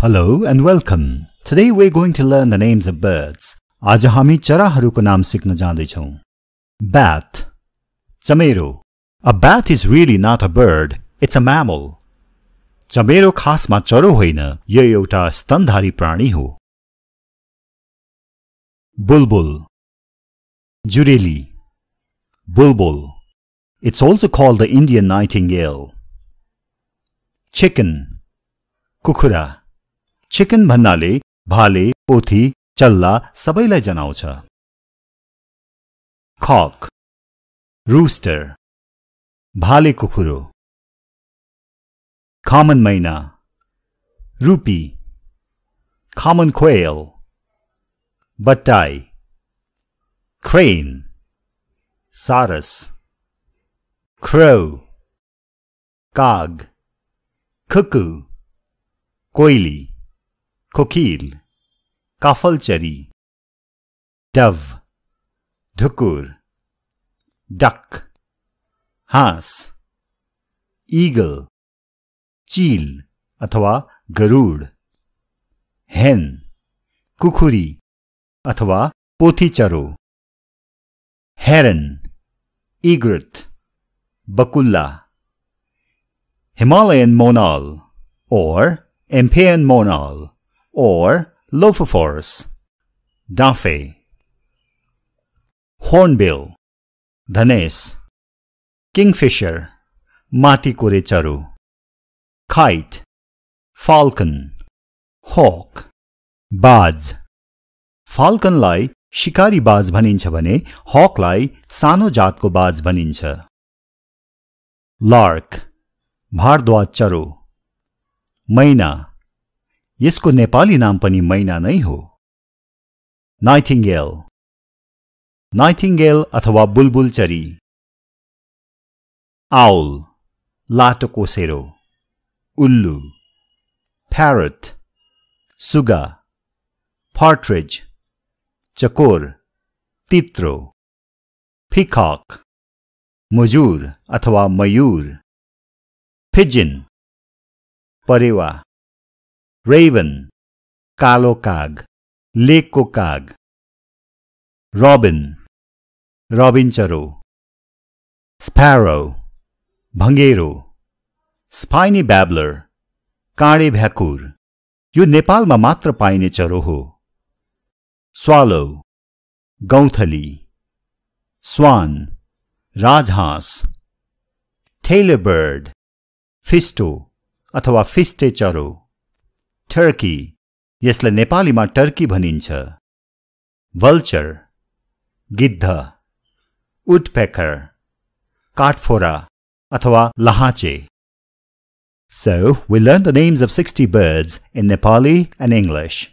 Hello and welcome. Today we're going to learn the names of birds. आज हामी चराहरूको नाम सिक्न जाँदैछौँ. Bat, चमेरो. A bat is really not a bird, it's a mammal. चमेरो खासमा चरो होइन, यो एउटा स्तनधारी प्राणी हो. Bulbul, जुरेली. Bulbul. It's also called the Indian nightingale. Chicken, कुखुरा. Chicken भन्नाले भाले, पोथी, चल्ला सबैलाई जनाउँछ. Cock, Rooster, भाले कुखुरो. Common Mynah, Rupee. Common Quail, Battai. Crane, Saras. Crow, Kaag. Cuckoo, Koili. Kokil, Kafalchari. Dove, Dhukur. Duck, Haas. Eagle, Cheel अथवा गरुड. Hen, कुखुरी अथवा पोथीचरो. Heron, Egret, Bakulla. Himalayan monal or Empyrean monal or Lophophorus, Dafe. Hornbill, Dhanes. Kingfisher, Mati Kurecharo. Kite, Falcon. Hawk, Baz. Falcon लाई शिकारी बाज भनिन्छ भने hawk लाई सानो जातको बाज भनिन्छ. Lark, भारद्वाज चरो. मैना, यसको नेपाली नाम पनि मैना नै हो. Nightingale, Nightingale अथवा बुलबुल चरी. Owl, लाटो कोसेरो. उल्लु. Parrot, सुगा. Partridge, चकोर, तित्रो. Peacock, मुजुर अथवा मयूर. Pigeon, परेवा. Raven, कालो काग, लेकको काग. Robin, रबिन चरो. Sparrow, भंगेरो. Spiny babbler, काँडे भ्याकुर. यो नेपालमा मात्र पाइने चरो हो. Swallow, गौंथली. Swan, राजहाँस. Tailor bird, फिस्टो अथवा फिस्टे चरो. Turkey, यसलाई नेपालीमा टर्की भनिन्छ. Vulture, गिद्ध. Woodpecker, काठफोरा अथवा लहाचे. So, we learned the names of 60 birds in Nepali and English.